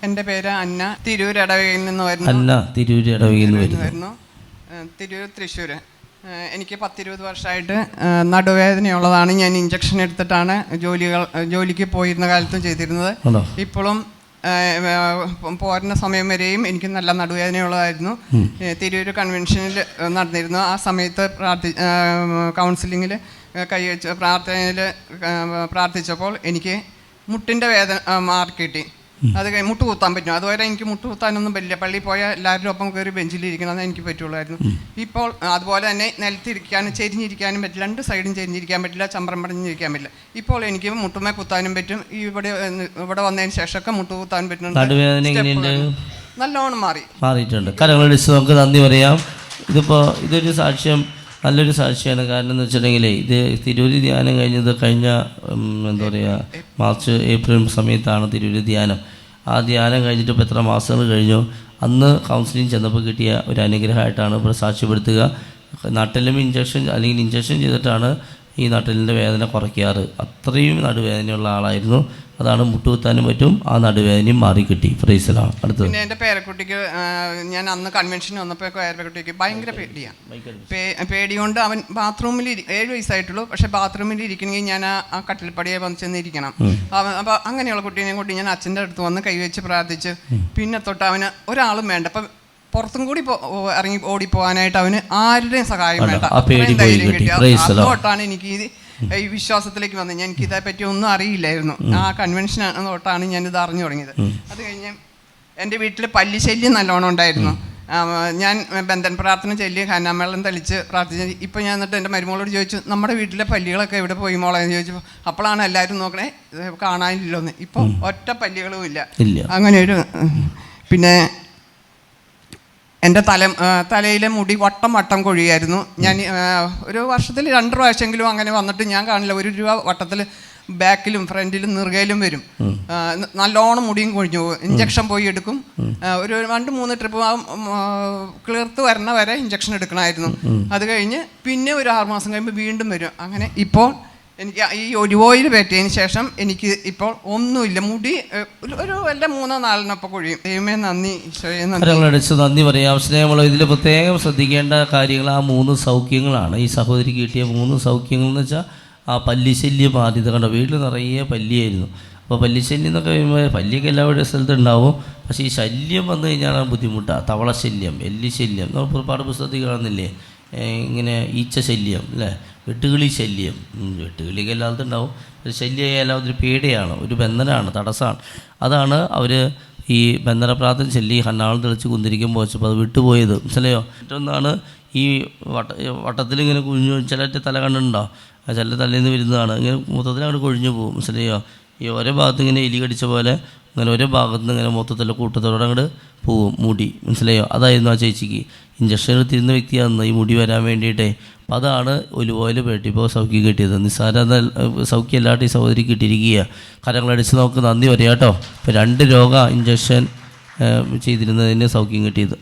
എൻ്റെ പേര് അന്ന. തിരൂർ ഇടവകയിൽ നിന്ന് വരുന്നു. തിരൂർ തൃശ്ശൂർ. എനിക്ക് 10-20 വർഷമായിട്ട് നടുവേദനയുള്ളതാണ്. ഞാൻ ഇഞ്ചക്ഷൻ എടുത്തിട്ടാണ് ജോലിക്ക് പോയിരുന്ന കാലത്തും ചെയ്തിരുന്നത്. ഇപ്പോഴും പോരുന്ന സമയം വരെയും എനിക്ക് നല്ല നടുവേദനയുള്ളതായിരുന്നു. തിരൂർ കൺവെൻഷനിൽ നടന്നിരുന്നു. ആ സമയത്ത് കൗൺസിലിങ്ങിൽ കൈവച്ച് പ്രാർത്ഥിച്ചപ്പോൾ എനിക്ക് മുട്ടിൻ്റെ വേദന മാറിക്കിട്ടി. അത് മുട്ട് കുത്താൻ പറ്റും. അതുവരെ എനിക്ക് മുട്ട് കുത്താനൊന്നും പറ്റില്ല. പള്ളിയിൽ പോയാൽ എല്ലാവരുടെ ഒപ്പം കയറി ബെഞ്ചിലിരിക്കണമെന്ന് എനിക്ക് പറ്റുള്ളായിരുന്നു. ഇപ്പോൾ അതുപോലെ തന്നെ നിലത്തിരിക്കാനും ചെരിഞ്ഞിരിക്കാനും പറ്റില്ല. 2 സൈഡും ചെരിഞ്ഞിരിക്കാൻ പറ്റില്ല, ചമ്പ്രം പടഞ്ഞിരിക്കാൻ പറ്റില്ല. ഇപ്പോൾ എനിക്ക് മുട്ടുമേ കുത്താനും പറ്റും. ഇവിടെ വന്നതിന് ശേഷമൊക്കെ മുട്ട് കുത്താനും പറ്റുന്നുണ്ട്. നല്ലോണം മാറിയിട്ടുണ്ട്. കരങ്ങളടിച്ച് നമുക്ക് നന്ദി പറയാം. ഇതൊരു സാക്ഷ്യം, നല്ലൊരു സാക്ഷിയാണ്. കാരണം എന്ന് വെച്ചിട്ടുണ്ടെങ്കിൽ ഇത് തിരൂര് ധ്യാനം കഴിഞ്ഞ എന്താ പറയുക മാർച്ച് ഏപ്രിൽ സമയത്താണ് തിരൂര് ധ്യാനം. ആ ധ്യാനം കഴിഞ്ഞിട്ട് ഇപ്പോൾ എത്ര മാസങ്ങൾ കഴിഞ്ഞു. അന്ന് കൗൺസിലിംഗ് ചെന്നപ്പോൾ കിട്ടിയ ഒരു അനുഗ്രഹമായിട്ടാണ് ഇപ്പോൾ സാക്ഷ്യപ്പെടുത്തുക. നട്ടെല്ലും ഇഞ്ചക്ഷൻ ചെയ്തിട്ടാണ് ഈ നട്ടെല്ലിൻ്റെ വേദന കുറയ്ക്കാറ്. അത്രയും നടുവേദനയുള്ള ആളായിരുന്നു. അതാണ് മുട്ടുകുത്താനും പറ്റും. ആ നടുവേദനയും മാറിക്കിട്ടി. പ്രൈസലാണ്. അടുത്തത് പിന്നെ എൻ്റെ പേരക്കുട്ടിക്ക് ഞാൻ അന്ന് കൺവെൻഷന് വന്നപ്പോൾ പേരക്കുട്ടിക്ക് ഭയങ്കര പേടി കൊണ്ട് അവൻ ബാത്റൂമിൽ 7 വയസ്സായിട്ടുള്ളൂ. പക്ഷെ ബാത്റൂമിൽ ഇരിക്കണമെങ്കിൽ ഞാൻ ആ കട്ടിൽപ്പടിയെ വന്ന് ചെന്നിരിക്കണം. അപ്പോൾ അങ്ങനെയുള്ള കുട്ടീനെ കൂട്ടി ഞാൻ അച്ഛൻ്റെ അടുത്ത് വന്ന് കൈവച്ച് പ്രാർത്ഥിച്ച് പിന്നെ തൊട്ട് അവന് ഒരാളും വേണ്ട. അപ്പം പുറത്തും കൂടി ഇറങ്ങി ഓടിപ്പോകാനായിട്ട് അവന് ആരുടെയും സഹായം വേണ്ട. ധൈര്യം കിട്ടി. അതുകൊണ്ടാണ് എനിക്ക് ഈ വിശ്വാസത്തിലേക്ക് വന്നത്. എനിക്ക് ഇതേപ്പറ്റി ഒന്നും അറിയില്ലായിരുന്നു. ആ കൺവെൻഷൻ തൊട്ടാണ് ഞാനിത് അറിഞ്ഞു തുടങ്ങിയത്. അത് കഴിഞ്ഞ് എൻ്റെ വീട്ടിൽ പല്ലിശല്യം നല്ലോണം ഉണ്ടായിരുന്നു. ഞാൻ ബന്ധൻ പ്രാർത്ഥന ചൊല്ലി ഹനാമേളം തെളിച്ച് പ്രാർത്ഥിച്ചു. ഇപ്പം ഞാൻ എന്നിട്ട് എൻ്റെ മരുമകളോട് ചോദിച്ചു, നമ്മുടെ വീട്ടിലെ പല്ലികളൊക്കെ എവിടെ പോയി മോളെ എന്ന് ചോദിച്ചു. അപ്പോഴാണ് എല്ലാവരും നോക്കണേ കാണാനില്ലോന്ന്. ഇപ്പോൾ ഒറ്റ പല്ലികളും ഇല്ല. അങ്ങനെ ഒരു പിന്നെ എൻ്റെ തലയിലെ മുടി വട്ടം കൊഴിയായിരുന്നു. ഞാൻ ഒരു വർഷത്തിൽ 2 പ്രാവശ്യമെങ്കിലും അങ്ങനെ വന്നിട്ട് ഞാൻ കാണില്ല. 1 രൂപ വട്ടത്തിൽ ബാക്കിലും ഫ്രണ്ടിലും നെറുകയിലും വരും. നല്ലോണം മുടിയും കൊഴിഞ്ഞു പോകും. ഇഞ്ചക്ഷൻ പോയി എടുക്കും. ഒരു 2-3 ട്രിപ്പ് കിളിർത്ത് വരണ വരെ ഇഞ്ചക്ഷൻ എടുക്കണമായിരുന്നു. അത് കഴിഞ്ഞ് പിന്നെ ഒരു 6 മാസം കഴിയുമ്പോൾ വീണ്ടും വരും. അങ്ങനെ ഇപ്പോൾ എനിക്ക് ഈ ഒലിവ് ഓയിൽ പറ്റിയതിന് ശേഷം എനിക്ക് ഇപ്പോൾ ഒന്നുമില്ല. മുടി ഒരു വല്ല 3-4 കൊഴിയും. ദൈവമേ നന്ദി, ഈശോയെ നന്ദി പറയാം. സ്നേഹമുള്ള ഇതിൽ പ്രത്യേകം ശ്രദ്ധിക്കേണ്ട കാര്യങ്ങൾ ആ 3 സൗഖ്യങ്ങളാണ്. ഈ സഹോദരിക്ക് കിട്ടിയ 3 സൗഖ്യങ്ങൾ എന്ന് വെച്ചാൽ ആ പല്ലിശല്യം ബാധ്യത കണ്ടോ. വീട്ടിൽ നിറയെ പല്ലിയായിരുന്നു. അപ്പോൾ പല്ലിശല്യം എന്നൊക്കെ കഴിയുമ്പോൾ പല്ലിയൊക്കെ എല്ലാവരുടെ സ്ഥലത്തുണ്ടാവും. പക്ഷേ ഈ ശല്യം വന്നു കഴിഞ്ഞാൽ ബുദ്ധിമുട്ടാണ്. തവളശല്യം, എല്ലിശല്യം, നമ്മൾ പാഠപുസ്തകത്തിൽ കാണുന്നില്ലേ, ഇങ്ങനെ ഈച്ച ശല്യം അല്ലേ, വെട്ടുകിളി ശല്യം. വെട്ടുകിളിയൊക്കെ എല്ലായിടത്തും ഉണ്ടാവും. ശല്യമായാലും അതൊരു പേടിയാണ്, ഒരു ബന്ധനമാണ്, തടസ്സമാണ്. അതാണ് അവർ ഈ ബന്ധന പ്രാർത്ഥന ചൊല്ലി ഹന്നാളം തെളിച്ച് കുന്തിരിക്കുമ്പോൾ വെച്ചപ്പോൾ അത് വിട്ടുപോയത്. മനസ്സിലായോ? മറ്റൊന്നാണ് ഈ വട്ടത്തിലിങ്ങനെ കുഴിഞ്ഞു. ചില തല കണ്ടിട്ടുണ്ടോ? ചില തലയിൽ നിന്ന് വരുന്നതാണ്. ഇങ്ങനെ മൊത്തത്തിൽ അങ്ങോട്ട് കൊഴിഞ്ഞു പോകും. മനസ്സിലായോ? ഈ ഓരോ ഭാഗത്ത് ഇങ്ങനെ എലി കടിച്ച പോലെ അങ്ങനെ ഓരോ ഭാഗത്ത് നിന്ന് ഇങ്ങനെ മൊത്തത്തിൽ കൂട്ടത്തോടെ അങ്ങോട്ട് പോവും മുടി. മനസ്സിലായോ? അതായിരുന്നു ആ ചേച്ചിക്ക്. ഇഞ്ചക്ഷൻ എടുത്തിരുന്ന വ്യക്തിയായിരുന്നു ഈ മുടി വരാൻ വേണ്ടിയിട്ടേ. അപ്പം അതാണ് ഒലിവ് ഓയിൽ പെട്ടിപ്പോൾ സൗഖ്യം കിട്ടിയത്. നിസ്സാര സൗഖ്യം എല്ലാവരും ഈ സഹോദരി കിട്ടിയിരിക്കുക. കരങ്ങളടിച്ച് നമുക്ക് നന്ദി പറയാം കേട്ടോ. ഇപ്പോൾ 2 രോഗ ഇഞ്ചക്ഷൻ ചെയ്തിരുന്നതിന് സൗഖ്യം കിട്ടിയത്.